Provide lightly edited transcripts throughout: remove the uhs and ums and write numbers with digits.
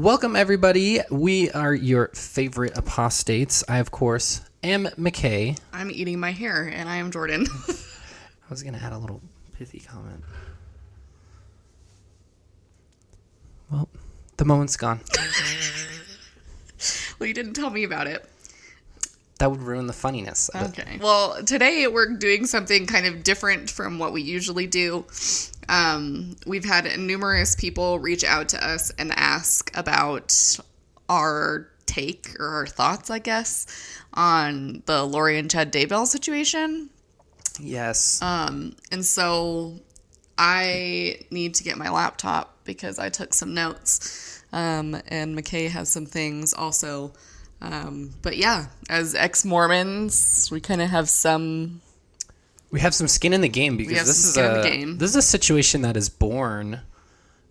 Welcome, everybody. We are your favorite apostates. I, of course, am McKay. I'm eating my hair, and I am Jordan. I was going to add a little pithy comment. Well, the moment's gone. Well, you didn't tell me about it. That would ruin the funniness of it. Okay. Well, today we're doing something kind of different from what we usually do. We've had numerous people reach out to us and ask about our take or our thoughts, I guess, on the Lori and Chad Daybell situation. Yes. And so I need to get my laptop because I took some notes. And McKay has some things also. But yeah, as Exmormons, we kind of have some... We have some skin in the game because this is a situation that is born,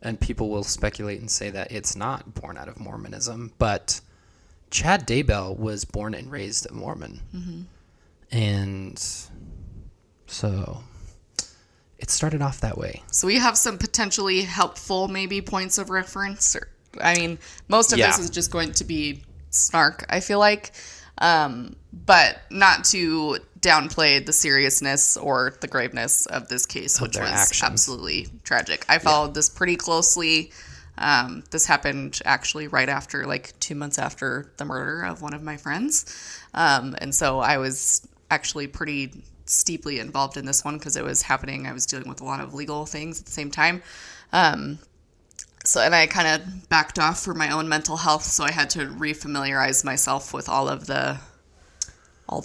and people will speculate and say that it's not born out of Mormonism, but Chad Daybell was born and raised a Mormon. Mm-hmm. And so it started off that way. So we have some potentially helpful maybe points of reference. Most of this is just going to be snark, I feel like. But not to downplay the seriousness or the graveness of this case, which was absolutely tragic. I followed this pretty closely. This happened actually right after, 2 months after the murder of one of my friends. And so I was actually pretty steeply involved in this one because it was happening. I was dealing with a lot of legal things at the same time. And I kind of backed off for my own mental health, so I had to refamiliarize myself with all of the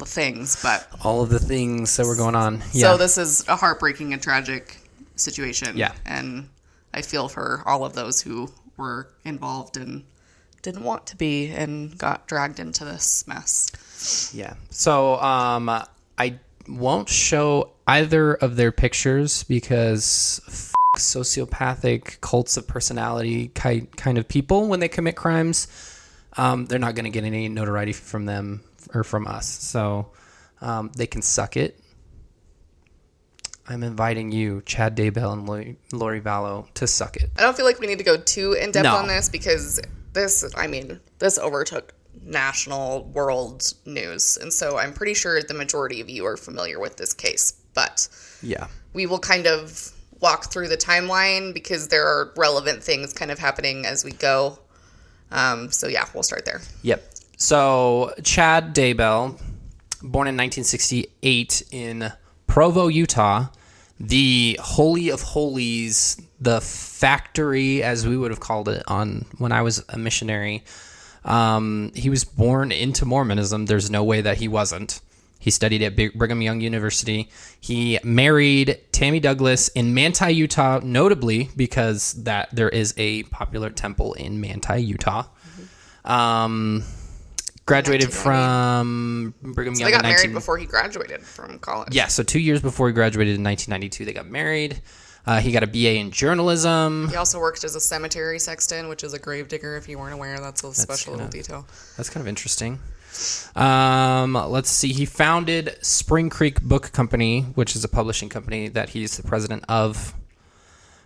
things. But all of the things that were going on. Yeah. So this is a heartbreaking and tragic situation. Yeah. And I feel for all of those who were involved and didn't want to be and got dragged into this mess. Yeah. So I won't show either of their pictures because sociopathic cults of personality kind of people, when they commit crimes, they're not going to get any notoriety from them or from us. So they can suck it. I'm inviting you, Chad Daybell and Lori Vallow, to suck it. I don't feel like we need to go too in-depth on this because this overtook national world news. And so I'm pretty sure the majority of you are familiar with this case. But yeah, we will kind of walk through the timeline because there are relevant things kind of happening as we go. So yeah, we'll start there. Yep. So Chad Daybell, born in 1968 in Provo, Utah, the Holy of Holies, the factory, as we would have called it when I was a missionary. He was born into Mormonism. There's no way that he wasn't. He studied at Brigham Young University. He married Tammy Douglas in Manti, Utah, notably because there is a popular temple in Manti, Utah. Mm-hmm. Graduated from Brigham Young. They got married before he graduated from college. Yeah, so 2 years before he graduated in 1992, they got married. He got a BA in journalism. He also worked as a cemetery sexton, which is a grave digger. If you weren't aware, that's a special little detail. That's kind of interesting. Let's see. He founded Spring Creek Book Company, which is a publishing company that he's the president of,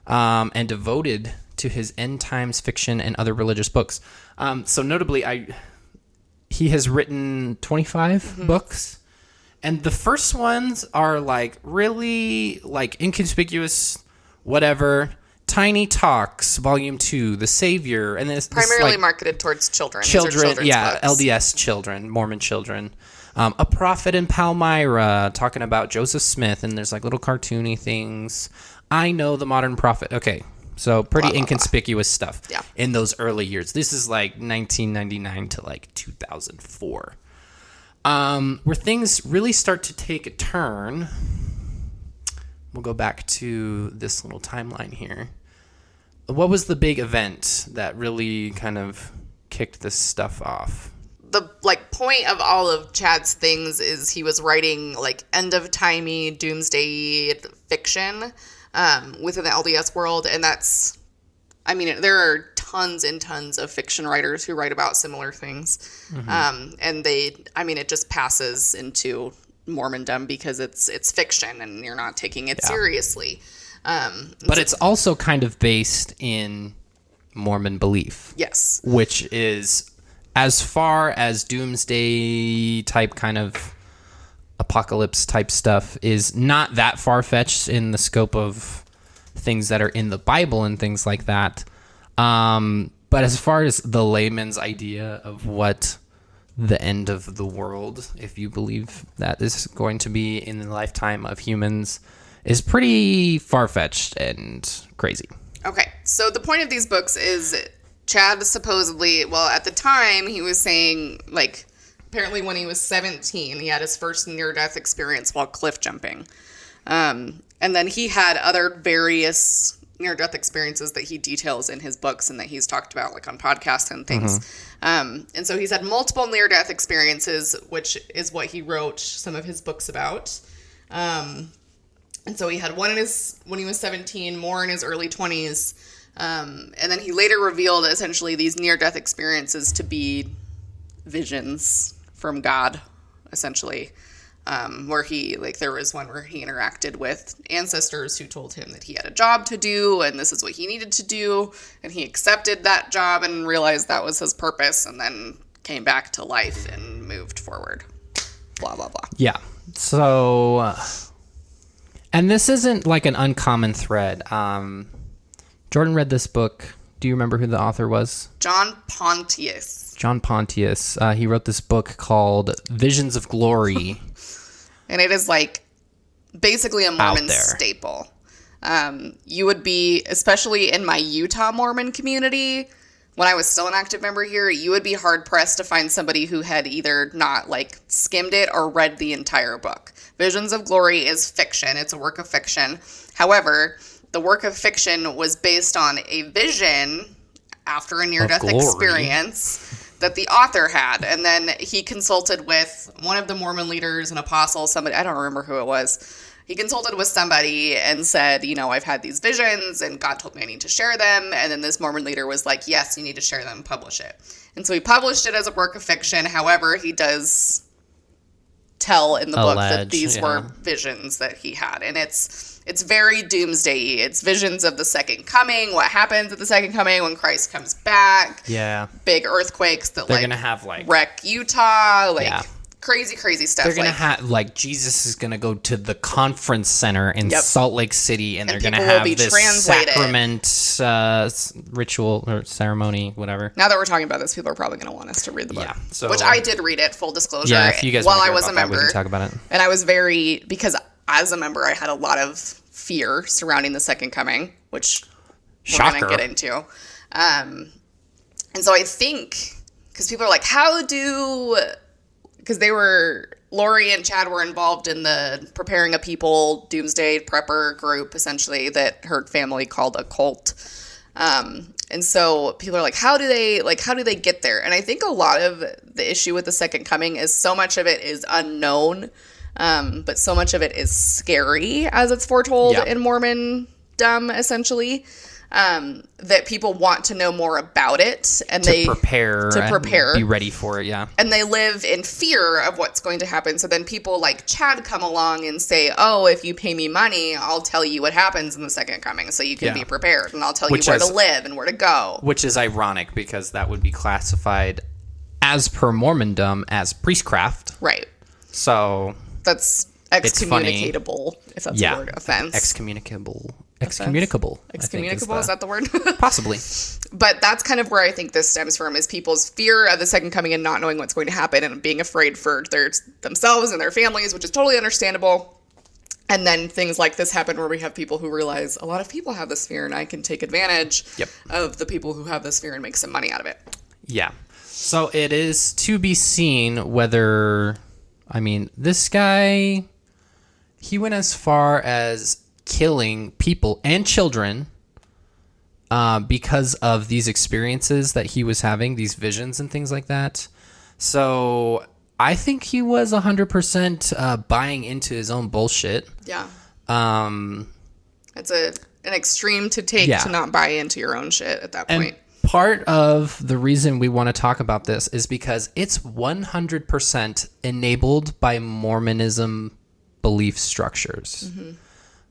and devoted to his end times fiction and other religious books. So notably, he has written 25 books, and the first ones are really inconspicuous, whatever. Tiny Talks, Volume 2, The Savior, and this primarily marketed towards children. Yeah, books. LDS children, Mormon children. A Prophet in Palmyra, talking about Joseph Smith, and there's little cartoony things. I Know the Modern Prophet. Okay, so pretty inconspicuous stuff in those early years. This is 1999 to 2004, where things really start to take a turn. We'll go back to this little timeline here. What was the big event that really kind of kicked this stuff off? The point of all of Chad's things is he was writing end of timey doomsday fiction within the LDS world, and that's there are tons and tons of fiction writers who write about similar things. Mm-hmm. And it just passes into Mormondom because it's fiction and you're not taking it seriously. But it's also kind of based in Mormon belief. Yes. Which is, as far as doomsday type kind of apocalypse type stuff, is not that far-fetched in the scope of things that are in the Bible and things like that. But as far as the layman's idea of what the end of the world, if you believe that is going to be in the lifetime of humans, is pretty far-fetched and crazy. Okay, so the point of these books is Chad supposedly, well, at the time, he was saying, like, apparently when he was 17, he had his first near-death experience while cliff jumping. And then he had other various near-death experiences that he details in his books and that he's talked about, like, on podcasts and things. And so he's had multiple near-death experiences, which is what he wrote some of his books about. And so he had one when he was 17, more in his early 20s. And then he later revealed essentially these near-death experiences to be visions from God, essentially. Where there was one where he interacted with ancestors who told him that he had a job to do and this is what he needed to do. And he accepted that job and realized that was his purpose and then came back to life and moved forward. Blah, blah, blah. Yeah. So, and this isn't like an uncommon thread. Jordan read this book. Do you remember who the author was? John Pontius. John Pontius. He wrote this book called Visions of Glory. And it is like basically a Mormon staple. You would be, especially in my Utah Mormon community, when I was still an active member here, you would be hard pressed to find somebody who had either not like skimmed it or read the entire book. Visions of Glory is fiction. It's a work of fiction. However, the work of fiction was based on a vision after a near-death experience that the author had. And then he consulted with one of the Mormon leaders, an apostle, somebody, I don't remember who it was. He consulted with somebody and said, I've had these visions and God told me I need to share them. And then this Mormon leader was like, yes, you need to share them and publish it. And so he published it as a work of fiction. However, he does tell in the book that these were visions that he had. And it's very doomsday-y. It's visions of the second coming, what happens at the second coming when Christ comes back. Yeah. Big earthquakes that they're gonna have wreck Utah, crazy stuff. They're gonna have Jesus is gonna go to the conference center in Salt Lake City, and they're gonna have this sacrament ritual or ceremony, whatever. Now that we're talking about this, people are probably gonna want us to read the book, which I did read it. Full disclosure, if you guys while I was a member, we can talk about it. And I was because as a member, I had a lot of fear surrounding the second coming, which we're gonna get into. And so I think because people are like, because Lori and Chad were involved in the Preparing a People doomsday prepper group, essentially, that her family called a cult. And so people are like, how do they get there? And I think a lot of the issue with the second coming is so much of it is unknown, but so much of it is scary as it's foretold in Mormondom, essentially. That people want to know more about it and to prepare, be ready for it. And they live in fear of what's going to happen. So then people like Chad come along and say, oh, if you pay me money, I'll tell you what happens in the second coming so you can be prepared, and I'll tell you where to live and where to go. Which is ironic because that would be classified as per Mormondom as priestcraft. Right. So that's excommunicatable, if that's a word, offense. Excommunicable. Is that the word? Possibly. But that's kind of where I think this stems from, is people's fear of the second coming and not knowing what's going to happen and being afraid for themselves and their families, which is totally understandable. And then things like this happen where we have people who realize a lot of people have this fear and I can take advantage of the people who have this fear and make some money out of it. Yeah. So it is to be seen whether, this guy, he went as far as killing people and children because of these experiences that he was having, these visions and things like that. So I think he was 100% buying into his own bullshit. Yeah. It's an extreme to take to not buy into your own shit at that point. Part of the reason we want to talk about this is because it's 100% enabled by Mormonism belief structures.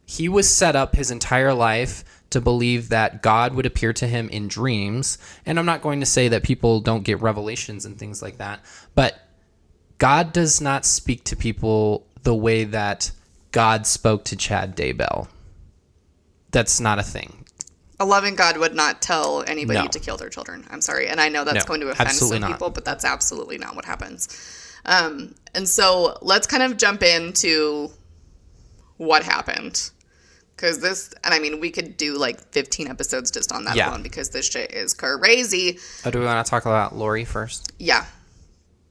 he was set up his entire life to believe that God would appear to him in dreams. And I'm not going to say that people don't get revelations and things like that, but God does not speak to people the way that God spoke to Chad Daybell. That's not a thing. A loving God would not tell anybody to kill their children. I'm sorry. And I know that's going to offend some people, but that's absolutely not what happens. And so let's kind of jump into what happened. Because this, and I mean, we could do like 15 episodes just on that alone because this shit is crazy. Oh, do we want to talk about Lori first? Yeah.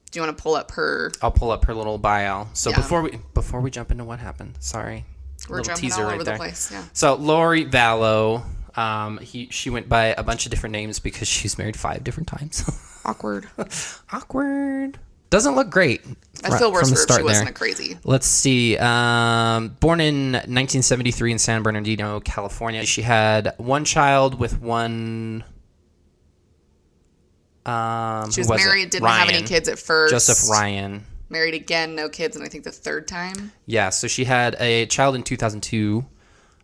Do you want to pull up her? I'll pull up her little bio. So before we jump into what happened, sorry. We're jumping all over the place, yeah. So Lori Vallow, she went by a bunch of different names because she's married 5 different times. Awkward. Doesn't look great. I feel worse for her if she wasn't a crazy. Let's see. Born in 1973 in San Bernardino, California. She had one child with one... she was married, didn't have any kids at first. Joseph Ryan. Married again, no kids, and I think the 3rd time. Yeah, so she had a child in 2002.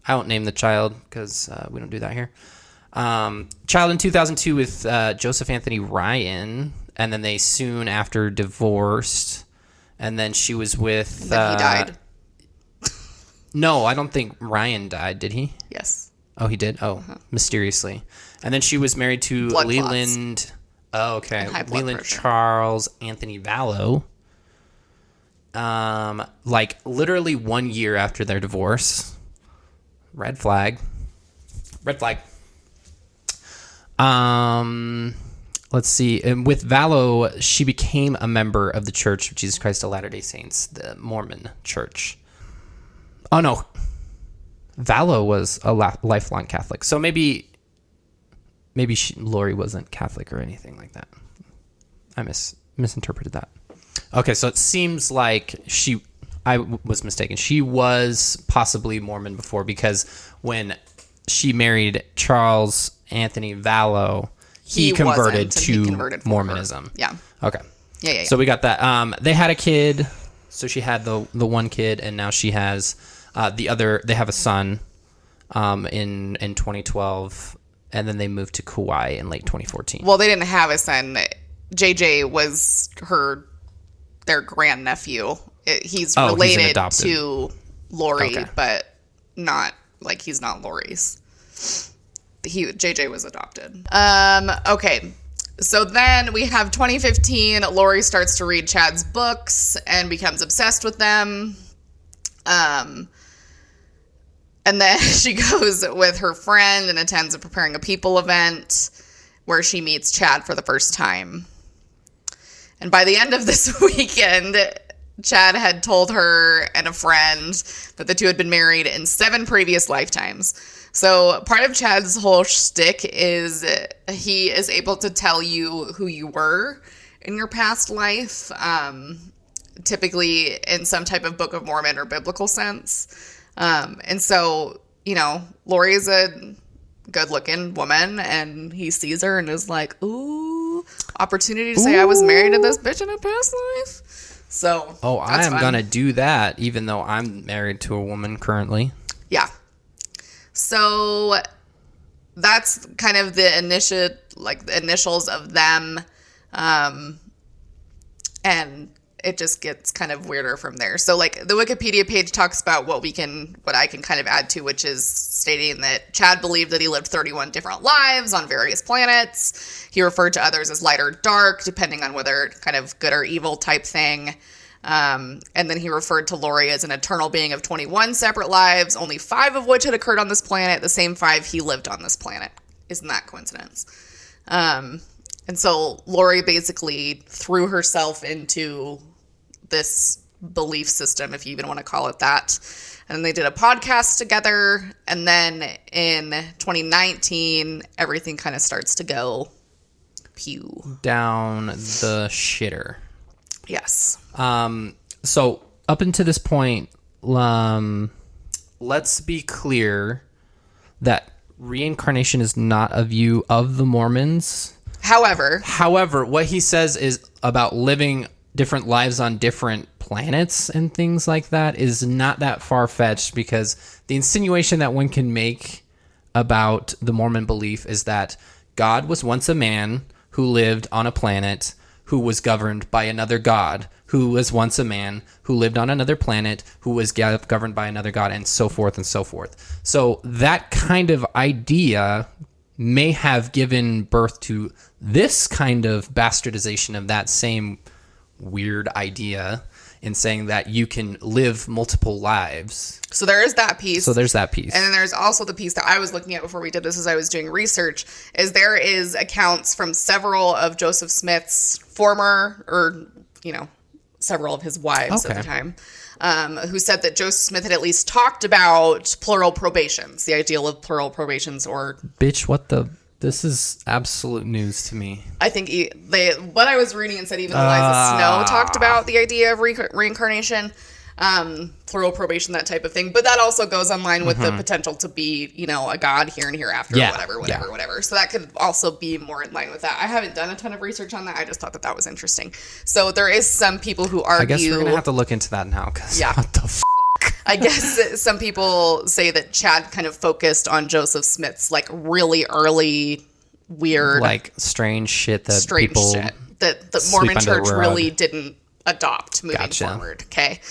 I won't name the child because we don't do that here. Child in 2002 with Joseph Anthony Ryan, and then they soon after divorced. And then she was with... And then he died. No, I don't think Ryan died. Did he? Yes. Oh, he did? Oh, mysteriously. And then she was married to Leland... Oh, okay. Leland Charles Anthony Vallow. Like literally 1 year after their divorce. Red flag. Let's see. And with Vallow, she became a member of the Church of Jesus Christ of Latter-day Saints, the Mormon Church. Oh, no. Vallow was a lifelong Catholic. So maybe Lori wasn't Catholic or anything like that. I misinterpreted that. Okay, so it seems like I was mistaken. She was possibly Mormon before because when she married Charles Anthony Vallow, he converted to Mormonism. Yeah. Okay. Yeah. So we got that. They had a kid. So she had the one kid, and now she has the other. They have a son in 2012. And then they moved to Kauai in late 2014. Well, they didn't have a son. JJ was their grandnephew. He's related to Lori, but not like he's not Lori's. JJ was adopted. Okay. So then we have 2015. Lori starts to read Chad's books and becomes obsessed with them. And then she goes with her friend and attends a Preparing a People event where she meets Chad for the first time. And by the end of this weekend, Chad had told her and a friend that the two had been married in 7 previous lifetimes. So part of Chad's whole shtick is he is able to tell you who you were in your past life, typically in some type of Book of Mormon or biblical sense. And so, Lori is a good-looking woman, and he sees her and is like, ooh, opportunity to say I was married to this bitch in a past life. So, I am going to do that, even though I'm married to a woman currently. Yeah. So, that's kind of the initials of them, and it just gets kind of weirder from there. So like the Wikipedia page talks about what I can kind of add to, which is stating that Chad believed that he lived 31 different lives on various planets. He referred to others as light or dark, depending on whether kind of good or evil type thing. And then he referred to Lori as an eternal being of 21 separate lives, only 5 of which had occurred on this planet, the same 5 he lived on this planet. Isn't that coincidence? And so Lori basically threw herself into this belief system, if you even want to call it that. And they did a podcast together. And then in 2019, everything kind of starts to go down the shitter. Yes. So up until this point, let's be clear that reincarnation is not a view of the Mormons. However, what he says is about living different lives on different planets and things like that is not that far-fetched, because the insinuation that one can make about the Mormon belief is that God was once a man who lived on a planet who was governed by another god, who was once a man who lived on another planet who was governed by another god, and so forth and so forth. So that kind of idea may have given birth to this kind of bastardization of that same weird idea, in saying that you can live multiple lives. So there is that piece. So there's that piece. And then there's also the piece that I was looking at before we did this as I was doing research, is there is accounts from several of Joseph Smith's former, or, several of his wives at the time, who said that Joseph Smith had at least talked about plural probations, the ideal of plural probations, or... Bitch, this is absolute news to me. I think what I was reading, and said even Eliza Snow talked about the idea of reincarnation, plural probation, that type of thing. But that also goes in line with the potential to be, a god here and hereafter, or whatever. So that could also be more in line with that. I haven't done a ton of research on that. I just thought that was interesting. So there is some people who argue... I guess we're going to have to look into that now, because what the f***? I guess some people say that Chad kind of focused on Joseph Smith's really early, weird, strange shit that the Mormon Church really didn't adopt moving forward. Okay,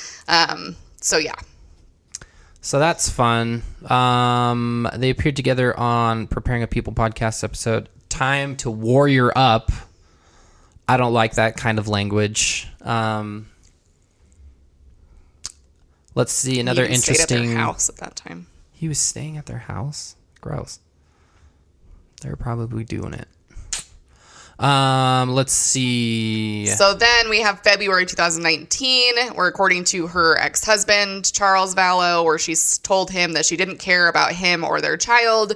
so yeah. So that's fun. They appeared together on Preparing a People podcast episode. Time to warrior up. I don't like that kind of language. Let's see, another interesting... Stayed at their house at that time. He was staying at their house? Gross. They were probably doing it. Let's see. So then we have February 2019, where according to her ex-husband, Charles Vallow, where she's told him that she didn't care about him or their child,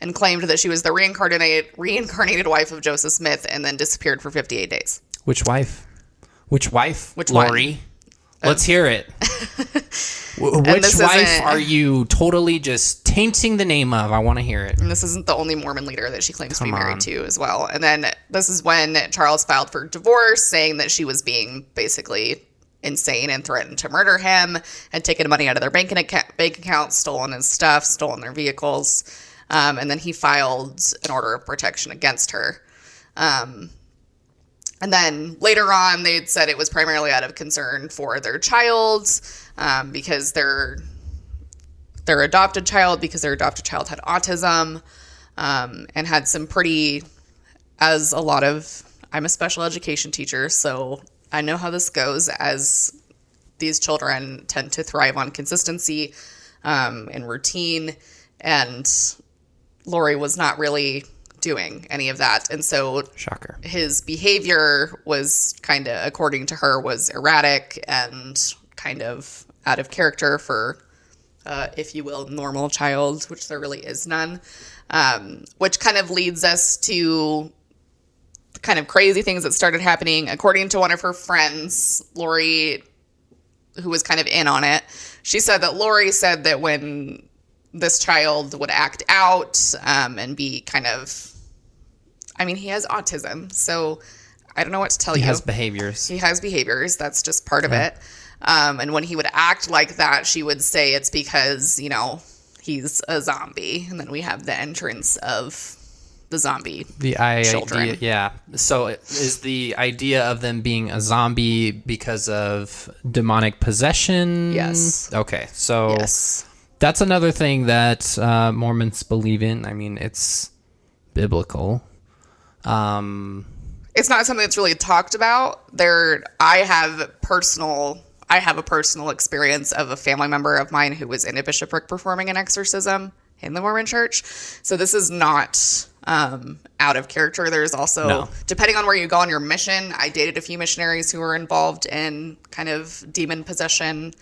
and claimed that she was the reincarnated wife of Joseph Smith, and then disappeared for 58 days. Which wife? Which Lori? One? Let's hear it. Which wife are you totally just tainting the name of? I want to hear it. And this isn't the only Mormon leader that she claims to be married to as well. And then this is when Charles filed for divorce, saying that she was being basically insane and threatened to murder him, had taken money out of their bank account, stolen his stuff, stolen their vehicles. And then he filed an order of protection against her. And then later on, they had said it was primarily out of concern for their child, because their adopted child had autism, and had some pretty, I'm a special education teacher, so I know how this goes, as these children tend to thrive on consistency and routine, and Lori was not really doing any of that. And so shocker, his behavior was kind of, according to her, was erratic and kind of out of character for, if you will, normal child, which there really is none. Which kind of leads us to the kind of crazy things that started happening. According to one of her friends, Lori, who was kind of in on it, she said that Lori said that when this child would act out and be kind of, he has autism, so I don't know what to tell you. He has behaviors. That's just part of it. And when he would act like that, she would say it's because, he's a zombie. And then we have the entrance of the zombie children. Yeah. So is the idea of them being a zombie because of demonic possession? Yes. Okay. So that's another thing that Mormons believe in. It's biblical. It's not something that's really talked about. I have a personal experience of a family member of mine who was in a bishopric performing an exorcism in the Mormon Church. So this is not out of character. There's also, depending on where you go on your mission, I dated a few missionaries who were involved in kind of demon possession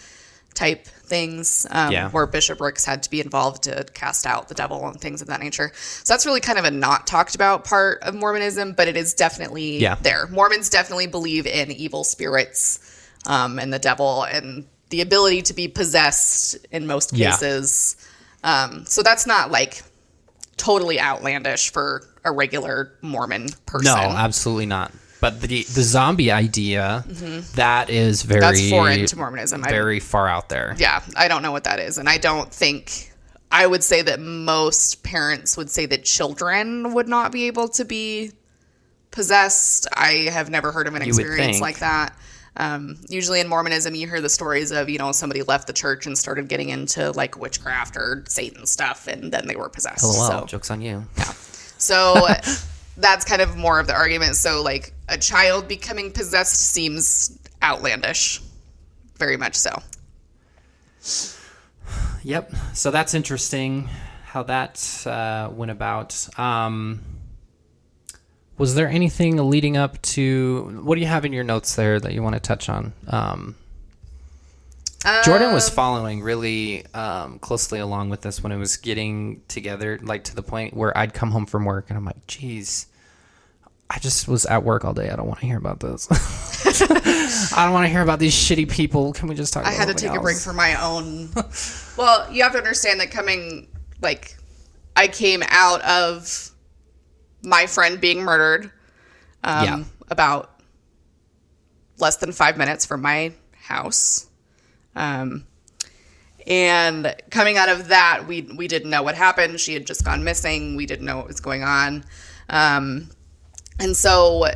type things, where bishoprics had to be involved to cast out the devil and things of that nature. So that's really kind of a not talked about part of Mormonism, but it is definitely there. Mormons definitely believe in evil spirits, and the devil, and the ability to be possessed in most cases. So that's not totally outlandish for a regular Mormon person. No, absolutely not. But the zombie idea, that is that's foreign to Mormonism. Very far out there. Yeah, I don't know what that is. And I don't think, I would say that most parents would say that children would not be able to be possessed. I have never heard of an experience like that. Usually in Mormonism, you hear the stories of, somebody left the church and started getting into like witchcraft or Satan stuff, and then they were possessed. LOL, joke's on you. Yeah. So that's kind of more of the argument. So like a child becoming possessed seems outlandish. Very much so. Yep. So that's interesting how that went about. Was there anything leading up to... What do you have in your notes there that you want to touch on? Jordan was following really closely along with this when it was getting together, like to the point where I'd come home from work and I'm like, geez, I just was at work all day. I don't want to hear about this. I don't want to hear about these shitty people. Can we just talk about I had to take a break from my own... Well, you have to understand that I came out of my friend being murdered about less than 5 minutes from my house. And coming out of that, we didn't know what happened. She had just gone missing. We didn't know what was going on. And so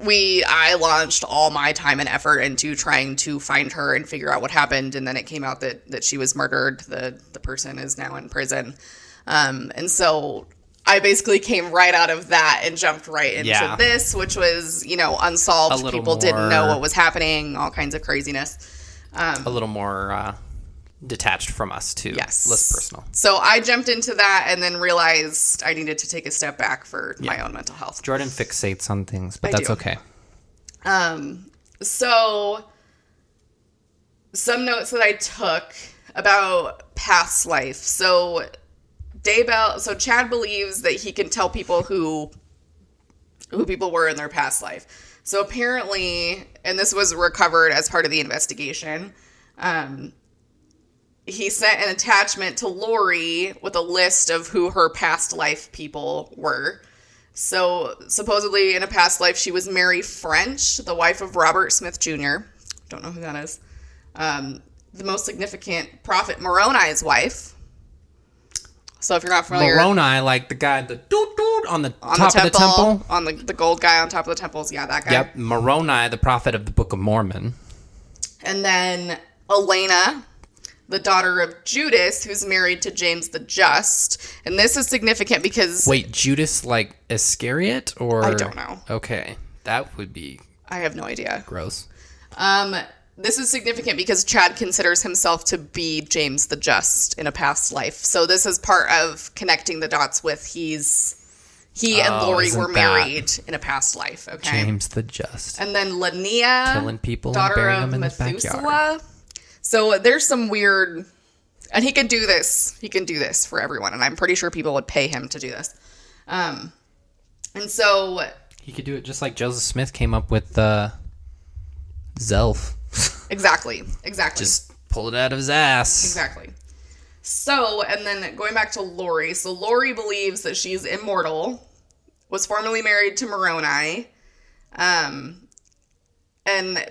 I launched all my time and effort into trying to find her and figure out what happened. And then it came out that she was murdered. The person is now in prison. And so I basically came right out of that and jumped right into this, which was, unsolved. People didn't know what was happening, all kinds of craziness. A little more detached from us, too. Yes. Less personal. So I jumped into that and then realized I needed to take a step back for my own mental health. Jordan fixates on things, but that's okay. So some notes that I took about past life. So Chad believes that he can tell people who people were in their past life. So apparently, and this was recovered as part of the investigation, he sent an attachment to Lori with a list of who her past life people were. So supposedly in a past life, she was Mary French, the wife of Robert Smith Jr. Don't know who that is. The most significant prophet Moroni's wife. So if you're not familiar... Moroni, like the guy, the doot on the top of the temple. On the gold guy on top of the temples. Yeah, that guy. Yep, Moroni, the prophet of the Book of Mormon. And then Elena, the daughter of Judas, who's married to James the Just. And this is significant because... Wait, Judas like Iscariot? Or I don't know. Okay, that would be... I have no idea. Gross. This is significant because Chad considers himself to be James the Just in a past life. So this is part of connecting the dots with he and Lori were married in a past life. Okay. James the Just. And then Lania, killing people daughter and burying of them in Methuselah. the backyard. So there's some weird, and he can do this. He can do this for everyone, and I'm pretty sure people would pay him to do this. And so he could do it just like Joseph Smith came up with Zelf. Exactly. Just pull it out of his ass. Exactly. So, and then going back to Lori. So Lori believes that she's immortal, was formerly married to Moroni, and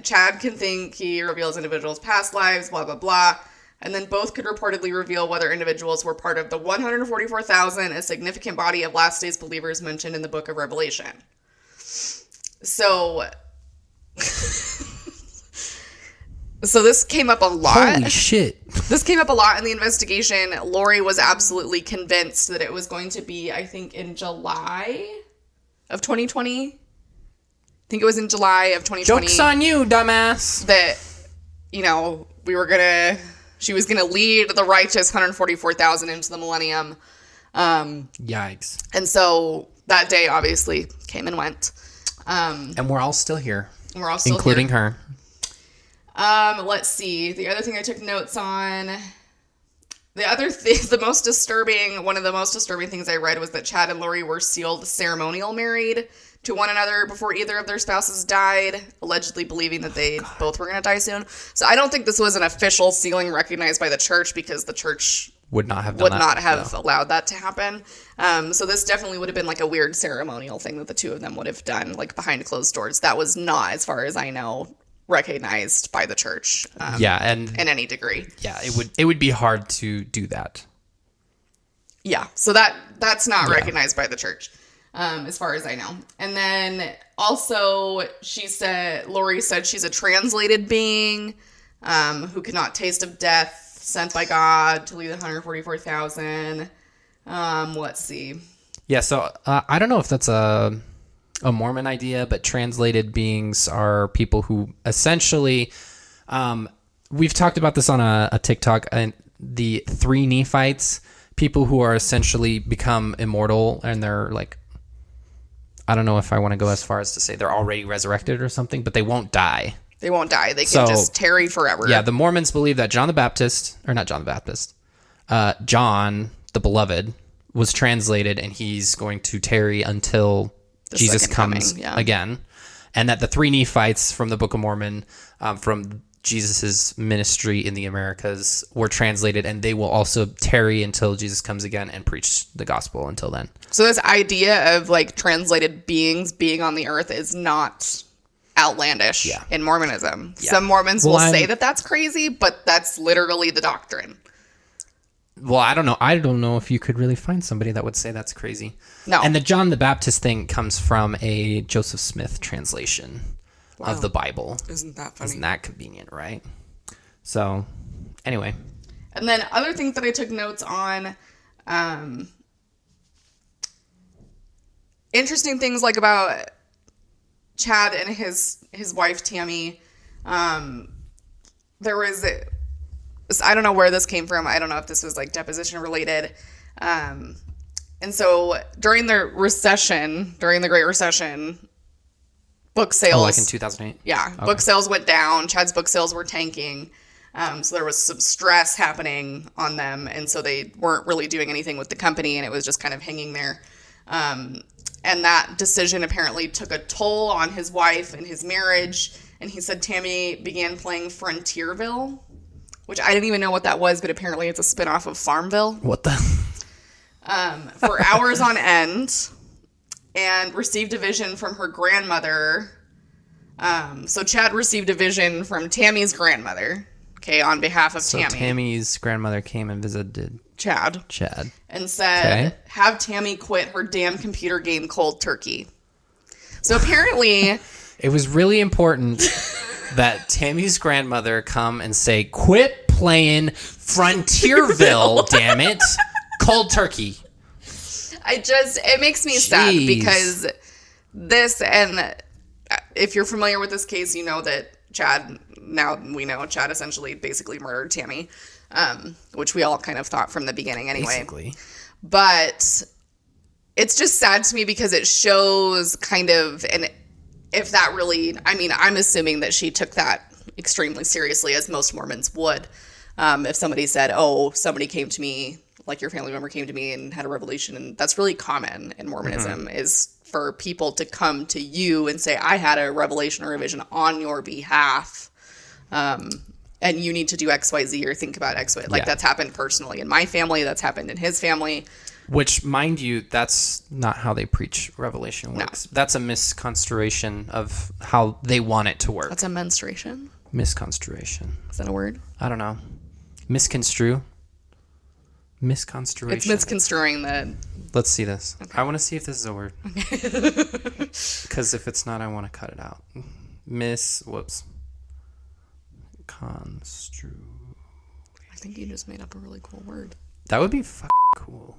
Chad can think he reveals individuals' past lives, blah, blah, blah. And then both could reportedly reveal whether individuals were part of the 144,000, a significant body of last days believers mentioned in the book of Revelation. So... So this came up a lot. Holy shit. This came up a lot in the investigation. Lori was absolutely convinced that it was going to be, I think, in July of 2020. I think it was in July of 2020. Joke's on you, dumbass. That, she was going to lead the righteous 144,000 into the millennium. Yikes. And so that day obviously came and went. And we're all still here. We're all still including here. her. Let's see. The other thing I took notes on, one of the most disturbing things I read was that Chad and Lori were sealed ceremonial married to one another before either of their spouses died, allegedly believing that they both were going to die soon. So I don't think this was an official sealing recognized by the church because the church would not have done allowed that to happen. So this definitely would have been like a weird ceremonial thing that the two of them would have done, like behind closed doors. That was not, as far as I know, recognized by the church. And in any degree. Yeah, it would be hard to do that. Yeah, so that's not recognized by the church, as far as I know. And then also, Lori said she's a translated being who could not taste of death, sent by God to lead the 144,000. Let's see. Yeah, so I don't know if that's a Mormon idea, but translated beings are people who essentially, we've talked about this on a TikTok, and the 3 Nephites, people who are essentially become immortal, and they're like, I don't know if I want to go as far as to say they're already resurrected or something, but they won't die. They won't die. They can just tarry forever. Yeah, the Mormons believe that John the Beloved was translated, and he's going to tarry until Jesus comes again. And that the 3 Nephites from the Book of Mormon, from Jesus's ministry in the Americas, were translated, and they will also tarry until Jesus comes again and preach the gospel until then. So this idea of like translated beings being on the earth is not outlandish in Mormonism. Yeah. Some Mormons will say that that's crazy, but that's literally the doctrine. Well, I don't know. I don't know if you could really find somebody that would say that's crazy. No. And the John the Baptist thing comes from a Joseph Smith translation of the Bible. Isn't that funny? Isn't that convenient, right? So, anyway. And then other things that I took notes on, interesting things like about Chad and his wife Tammy. There was, I don't know where this came from. I don't know if this was like deposition related. And so during the Great Recession, book sales. Oh, like in 2008? Yeah. Okay. Book sales went down. Chad's book sales were tanking. So there was some stress happening on them. And so they weren't really doing anything with the company, and it was just kind of hanging there. And that decision apparently took a toll on his wife and his marriage. And he said Tammy began playing Frontierville, which I didn't even know what that was, but apparently it's a spinoff of Farmville. What the? For hours on end, and received a vision from her grandmother. So Chad received a vision from Tammy's grandmother, on behalf of Tammy. So Tammy's grandmother came and visited Chad. And said, have Tammy quit her damn computer game cold turkey. So apparently... It was really important that Tammy's grandmother come and say, quit playing Frontierville, damn it. Cold turkey. It makes me sad because this, and if you're familiar with this case, you know that Chad essentially basically murdered Tammy, which we all kind of thought from the beginning anyway. Basically. But it's just sad to me because it shows kind of, and if that really, I mean, I'm assuming that she took that extremely seriously, as most Mormons would. If somebody said, oh, somebody came to me, like your family member came to me and had a revelation, and that's really common in Mormonism, is for people to come to you and say, I had a revelation or a vision on your behalf, and you need to do X, Y, Z, or think about X, Y. Like, that's happened personally in my family. That's happened in his family. Which, mind you, that's not how they preach revelation works. No. That's a misconstruation of how they want it to work. That's a menstruation? Misconstruation. Is that a word? I don't know. Misconstrue? Misconstruation. It's misconstruing the... Let's see this. Okay. I want to see if this is a word. Because if it's not, I want to cut it out. Construe. I think you just made up a really cool word. That would be cool.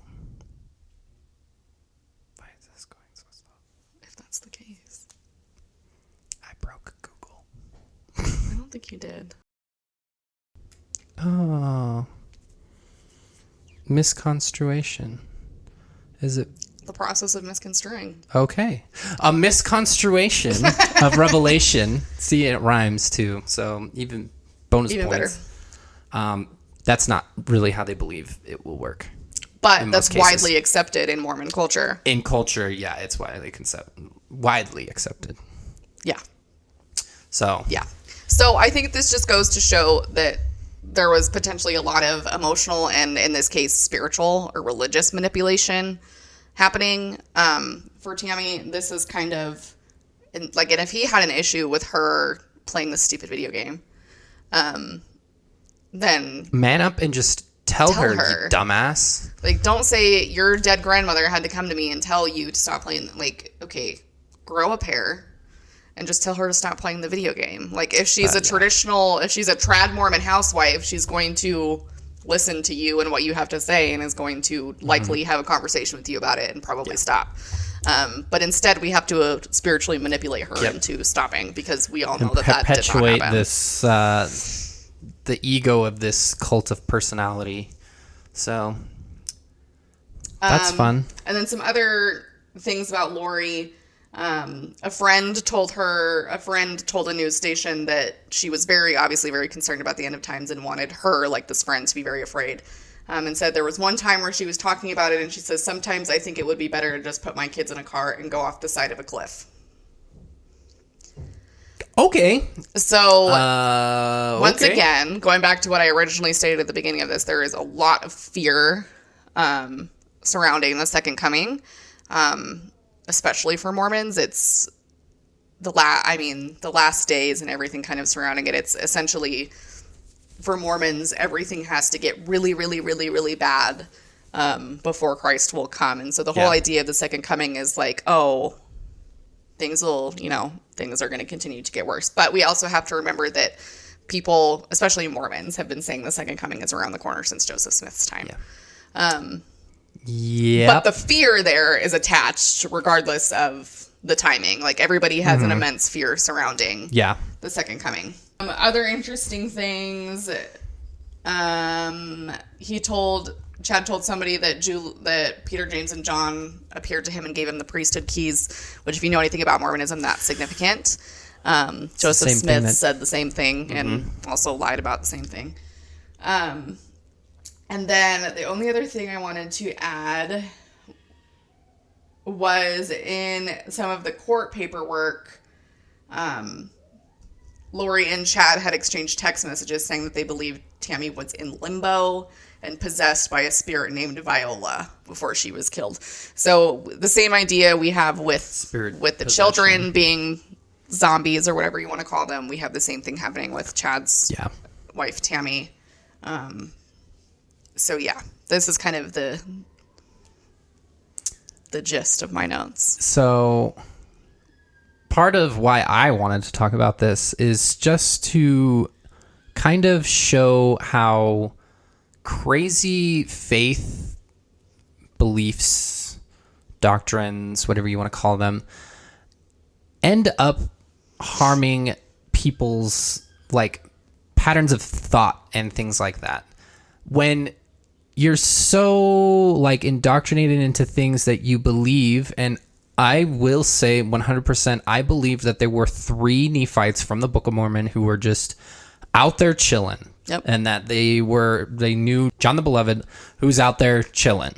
Why is this going so slow? If that's the case. I broke Google. I don't think you did. Oh. Misconstruation. Is it? The process of misconstruing. Okay. A misconstruation of revelation. See, it rhymes too. So even bonus points. Better. That's not really how they believe it will work. But that's widely accepted in Mormon culture. In culture, yeah, it's widely accepted. Yeah. So. Yeah. So I think this just goes to show that there was potentially a lot of emotional and, in this case, spiritual or religious manipulation happening for Tammy. This is kind of, and if he had an issue with her playing this stupid video game, then... Man up and just tell her, you dumbass. Don't say your dead grandmother had to come to me and tell you to stop playing. Okay, grow a pair. And just tell her to stop playing the video game. If she's if she's a trad Mormon housewife, she's going to listen to you and what you have to say and is going to likely have a conversation with you about it and probably stop. But instead, we have to spiritually manipulate her into stopping, because we all know that did not happen. Perpetuate this, the ego of this cult of personality. So, that's fun. And then some other things about Lori. A friend told a news station that she was obviously very concerned about the end of times and wanted her, this friend, to be very afraid. And said there was one time where she was talking about it and she says, sometimes I think it would be better to just put my kids in a car and go off the side of a cliff. Okay. So, once again, going back to what I originally stated at the beginning of this, there is a lot of fear surrounding the second coming. Especially for Mormons, it's the last days and everything kind of surrounding it. It's essentially, for Mormons, everything has to get really, really, really, really bad before Christ will come. And so the whole idea of the second coming is things are going to continue to get worse. But we also have to remember that people, especially Mormons, have been saying the second coming is around the corner since Joseph Smith's time. Yeah. But the fear there is attached regardless of the timing. Everybody has an immense fear surrounding the second coming. Other interesting things, Chad told somebody that Peter, James, and John appeared to him and gave him the priesthood keys, which, if you know anything about Mormonism, that's significant. Joseph Smith said the same thing and also lied about the same thing. And then the only other thing I wanted to add was in some of the court paperwork, Lori and Chad had exchanged text messages saying that they believed Tammy was in limbo and possessed by a spirit named Viola before she was killed. So the same idea we have with the children being zombies or whatever you want to call them. We have the same thing happening with Chad's wife, Tammy. So yeah, this is kind of the gist of my notes. So part of why I wanted to talk about this is just to kind of show how crazy faith, beliefs, doctrines, whatever you want to call them, end up harming people's patterns of thought and things like that. When you're so indoctrinated into things that you believe, and I will say 100%, I believe that there were 3 Nephites from the Book of Mormon who were just out there chilling. Yep. And that they knew John the Beloved, who's out there chilling.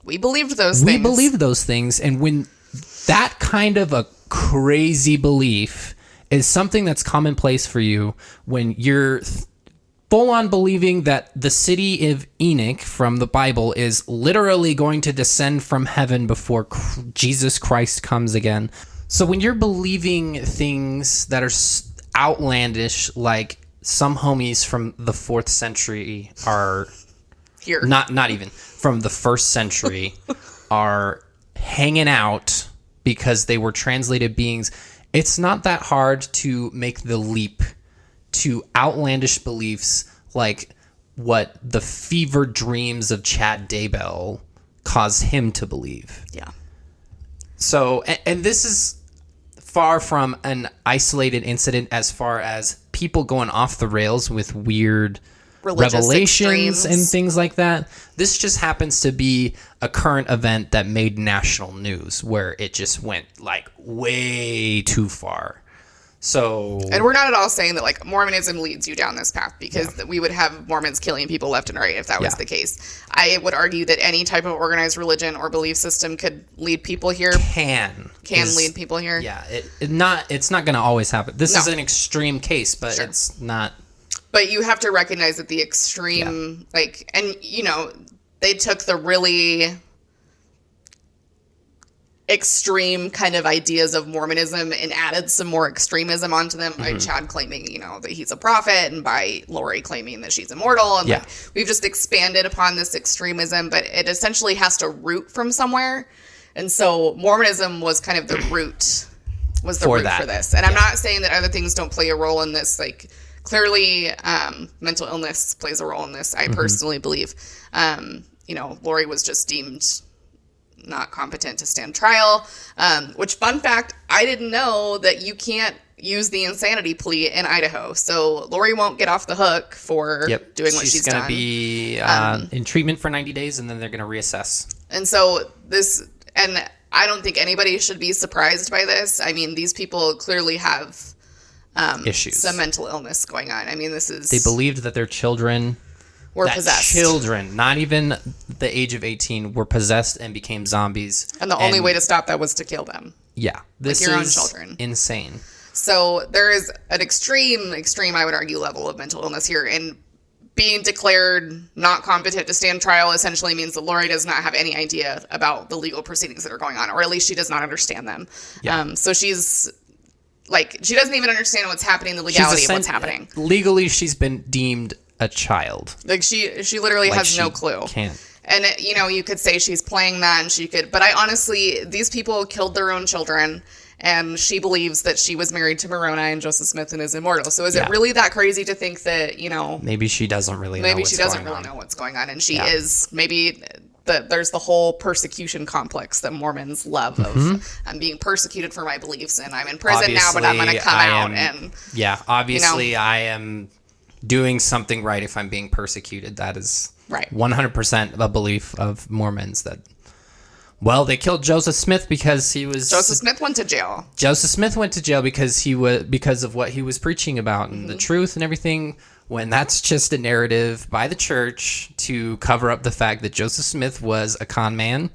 We believed those things. And when that kind of a crazy belief is something that's commonplace for you, when you're full on believing that the city of Enoch from the Bible is literally going to descend from heaven before Jesus Christ comes again. So when you're believing things that are outlandish, like some homies from the 4th century are here, not even from the 1st century are hanging out because they were translated beings, it's not that hard to make the leap to outlandish beliefs like what the fever dreams of Chad Daybell caused him to believe. Yeah. So, and this is far from an isolated incident as far as people going off the rails with weird religious revelations extremes and things like that. This just happens to be a current event that made national news where it just went way too far. So, and we're not at all saying that Mormonism leads you down this path, because we would have Mormons killing people left and right if that was the case. I would argue that any type of organized religion or belief system could lead people here. Can lead people here. Yeah, it's not going to always happen. This is an extreme case, but it's not. But you have to recognize that the extreme, like, and, you know, they took the really extreme kind of ideas of Mormonism and added some more extremism onto them by Chad claiming, you know, that he's a prophet, and by Lori claiming that she's immortal. And like, we've just expanded upon this extremism, but it essentially has to root from somewhere. And so Mormonism was kind of the root, was the root for this. And I'm not saying that other things don't play a role in this. Like, clearly, mental illness plays a role in this, I personally believe. You know, Lori was just deemed not competent to stand trial, which, fun fact, I didn't know that you can't use the insanity plea in Idaho. So Lori won't get off the hook for doing what she's done. She's going to be in treatment for 90 days, and then they're going to reassess. And so this, and I don't think anybody should be surprised by this. I mean, these people clearly have issues, some mental illness going on. I mean, this is... They believed that their children... were possessed. Children, not even the age of 18, were possessed and became zombies. And the only way to stop that was to kill them. Yeah. This like your is own children. Insane. So there is an extreme, I would argue, level of mental illness here. And being declared not competent to stand trial essentially means that Lori does not have any idea about the legal proceedings that are going on, or at least she does not understand them. Yeah. So she's... like, she doesn't even understand what's happening, the legality of what's happening. Legally, she's been deemed a child. Like, she literally has no clue. Can't. And, you know, you could say she's playing that, and she could... But I honestly... These people killed their own children, and she believes that she was married to Moroni and Joseph Smith and is immortal. So is it really that crazy to think that, you know... Maybe she doesn't really know what's going on. Maybe she doesn't really know what's going on, and she is... Maybe... there's the whole persecution complex that Mormons love of I'm being persecuted for my beliefs, and I'm in prison now, but I'm going to come out and... Yeah, obviously, you know, I am doing something right if I'm being persecuted. That is 100% a belief of Mormons that, well, they killed Joseph Smith because he was... Joseph Smith went to jail. Joseph Smith went to jail because of what he was preaching about and the truth and everything, when that's just a narrative by the church to cover up the fact that Joseph Smith was a con man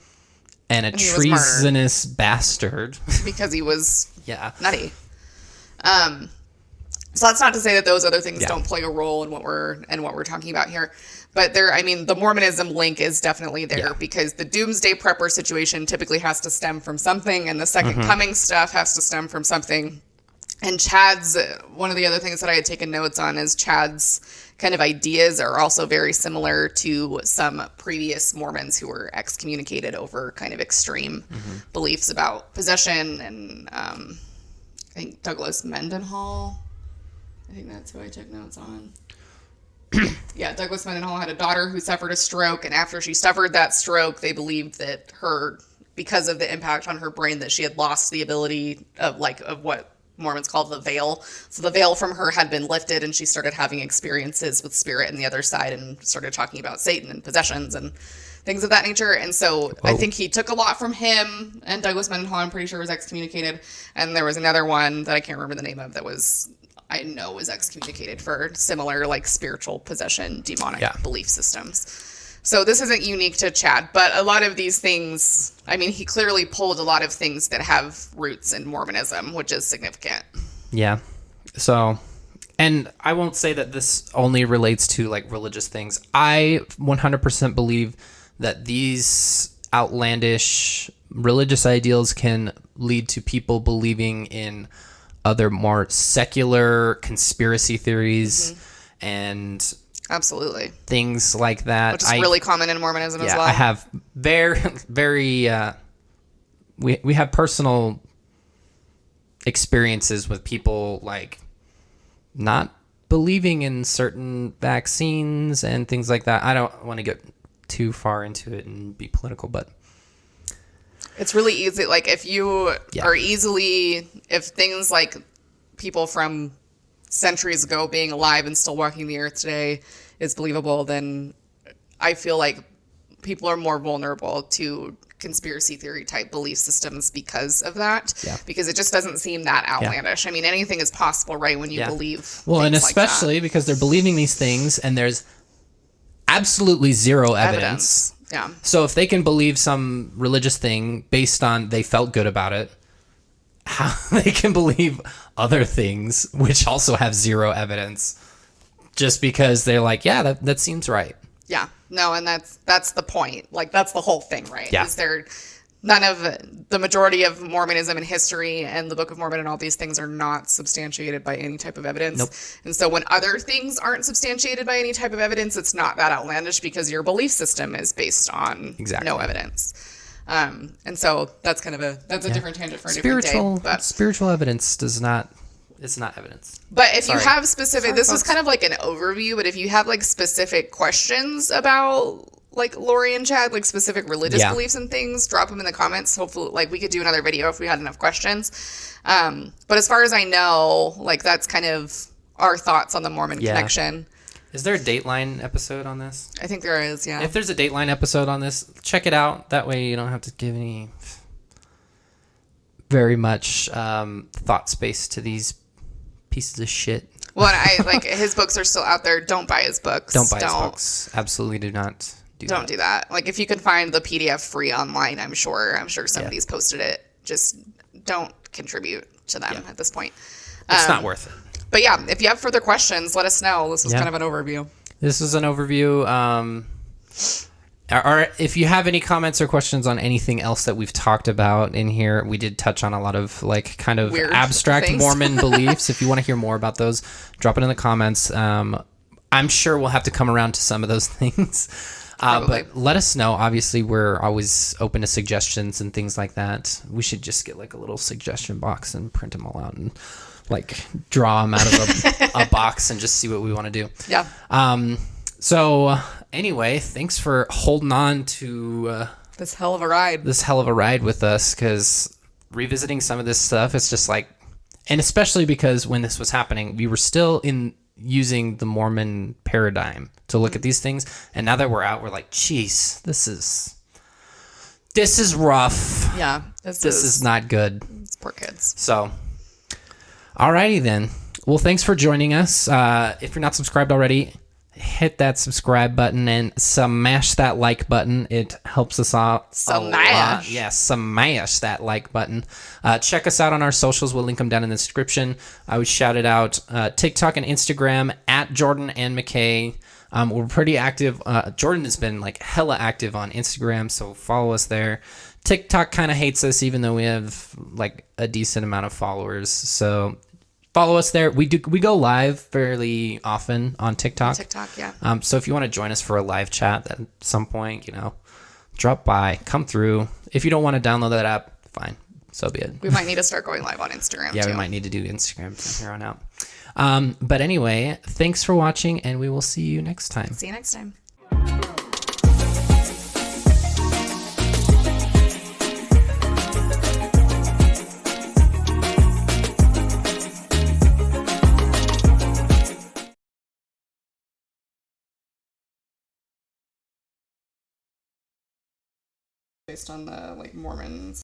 and a treasonous bastard. Because he was nutty. So that's not to say that those other things don't play a role in what we're talking about here. But the Mormonism link is definitely there because the doomsday prepper situation typically has to stem from something, and the second coming stuff has to stem from something. And Chad's, one of the other things that I had taken notes on is Chad's kind of ideas are also very similar to some previous Mormons who were excommunicated over kind of extreme beliefs about possession. And I think Douglas Mendenhall, I think that's who I took notes on. Douglas Mendenhall had a daughter who suffered a stroke, and after she suffered that stroke, they believed that because of the impact on her brain, that she had lost the ability of what Mormons call the veil. So the veil from her had been lifted, and she started having experiences with spirit and the other side, and started talking about Satan and possessions and things of that nature. And so I think he took a lot from him, and Douglas Mendenhall, I'm pretty sure, was excommunicated. And there was another one that I can't remember the name of that was excommunicated for similar spiritual possession, demonic belief systems. So this isn't unique to Chad, but a lot of these things, he clearly pulled a lot of things that have roots in Mormonism, which is significant. Yeah. So, and I won't say that this only relates to religious things. I 100% believe that these outlandish religious ideals can lead to people believing in other more secular conspiracy theories and absolutely things like that, which is really common in Mormonism as well. I have very we have personal experiences with people not believing in certain vaccines and things like that. I don't want to get too far into it and be political, but it's really easy. If you are if things like people from centuries ago being alive and still walking the earth today is believable, then I feel like people are more vulnerable to conspiracy theory type belief systems because of that. Yeah. Because it just doesn't seem that outlandish. Yeah. Anything is possible, right, when you believe. Well, and especially because they're believing these things and there's absolutely zero evidence. Yeah. So if they can believe some religious thing based on they felt good about it, how they can believe other things which also have zero evidence just because they're like, yeah, that seems right. Yeah. No, and that's the point. Like, that's the whole thing, right? Yeah. Is there none of the majority of Mormonism and history and the Book of Mormon and all these things are not substantiated by any type of evidence. Nope. And so when other things aren't substantiated by any type of evidence, it's not that outlandish because your belief system is based on no evidence. And so that's kind of a different tangent for a different day. But spiritual evidence it's not evidence. But if you have specific, this was kind of like an overview, but if you have like specific questions about like Lori and Chad, like specific religious beliefs and things, drop them in the comments. Hopefully, like we could do another video if we had enough questions. But as far as I know, like that's kind of our thoughts on the Mormon connection. Is there a Dateline episode on this? I think there is, yeah. If there's a Dateline episode on this, check it out. That way you don't have to give any very much thought space to these pieces of shit. Well, and I like his books are still out there. Don't buy his books. Don't buy his books. Absolutely do not don't do that. Like if you can find the PDF free online, I'm sure somebody's posted it. Just don't contribute to them at this point. It's not worth it. But yeah, if you have further questions, let us know. This was kind of an overview. This is an overview. Or if you have any comments or questions on anything else that we've talked about in here, we did touch on a lot of like kind of weird abstract things. Mormon beliefs. If you want to hear more about those, drop it in the comments. I'm sure we'll have to come around to some of those things. But let us know. Obviously, we're always open to suggestions and things like that. We should just get like a little suggestion box and print them all out and like draw them out of a box and just see what we want to do. Yeah. So anyway, thanks for holding on to this hell of a ride with us, because revisiting some of this stuff, it's just like, and especially because when this was happening, we were still using the Mormon paradigm to look at these things, and now that we're out, we're like, geez, this is rough. Yeah, this is not good. It's poor kids. So, alrighty then. Well, thanks for joining us. If you're not subscribed already, hit that subscribe button and smash that like button. It helps us out a lot. Yeah, smash that like button. Check us out on our socials. We'll link them down in the description. I would shout it out. TikTok and Instagram at Jordan and McKay. We're pretty active. Jordan has been like hella active on Instagram, so follow us there. TikTok kind of hates us, even though we have like a decent amount of followers. So follow us there. We go live fairly often on TikTok. Yeah. So if you want to join us for a live chat at some point, drop by, come through. If you don't want to download that app, fine. So be it. We might need to start going live on Instagram. Yeah, too. We might need to do Instagram from here on out. But anyway, thanks for watching, and we will see you next time. See you next time. Based on the like Mormons.